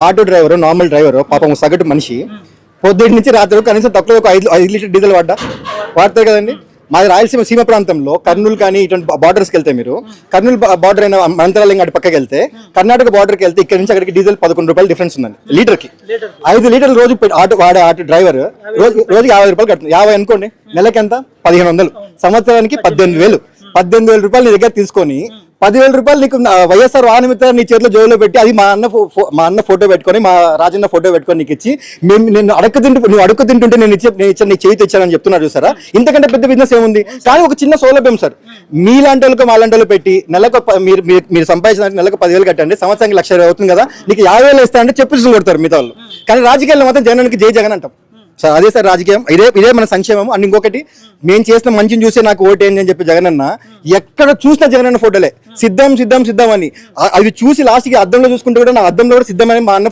Auto driver, normal driver, పాపం సగటు మనిషి పొద్దుటి నుంచి రాత్రి కనీసం తక్కువ ఒక 5 లీటర్ డీజిల్ వాడతారు కదండి. మాది రాయలసీమ సీమ ప్రాంతంలో కర్నూలు కానీ ఇటువంటి బార్డర్స్కి వెళ్తే, మీరు కర్నూలు బార్డర్ అయిన మంత్రాలయం అటు పక్కకి వెళ్తే, కర్ణాటక బార్డర్కి వెళ్తే ఇక్కడ నుంచి అక్కడికి డీజిల్ 11 రూపాయలు డిఫరెన్స్ ఉందండి లీటర్కి. 5 లీటర్లు రోజు వాడే ఆటో డ్రైవర్ రోజుకి 50 రూపాయలు కడుతుంది. 50 అనుకోండి, నెలకి ఎంత? 1500, సంవత్సరానికి 18,000. 18,000 రూపాయలు నీ దగ్గర తీసుకొని 10,000 రూపాయలు నీకు వైఎస్ఆర్ వాహనమిత్ర నీ చేతిలో జోబులో పెట్టి, అది మా అన్న ఫోటో పెట్టుకొని, మా రాజన్న ఫోటో పెట్టుకొని నీకు ఇచ్చి, నువ్వు అడుక్కు తింటుంటే నేను చేయి తెచ్చానని చెప్తున్నారు చూసారా. ఇంతకంటే పెద్ద బిజినెస్ ఏముంది? కానీ ఒక చిన్న సౌలభ్యం సార్, మీలాంటి వాళ్ళకి మాలాంటి వాళ్ళు పెట్టి నెలకు మీరు సంపాదించడానికి నెలకు 10,000 కట్టండి, సంవత్సరానికి 1,00,000 అవుతుంది కదా, నీకు 50,000 ఇస్తా అంటే చెప్పు కొడతారు మిగతా వాళ్ళు. కానీ రాజకీయాల్లో మాత్రం జనానికి జై జగన్ అంటాం సార్. అదే సార్ రాజకీయం, ఇదే మన సంక్షేమం. అండ్ ఇంకొకటి, మేము చేసిన మంచిని చూసి నాకు ఓటేయండి అని చెప్పి జగనన్న ఎక్కడ చూసిన జగనన్న ఫోటోలే సిద్ధం సిద్ధం సిద్ధం అని. అవి చూసి లాస్ట్కి అద్దంలో చూసుకుంటే కూడా నా అద్దంలో కూడా సిద్ధమని మా అన్న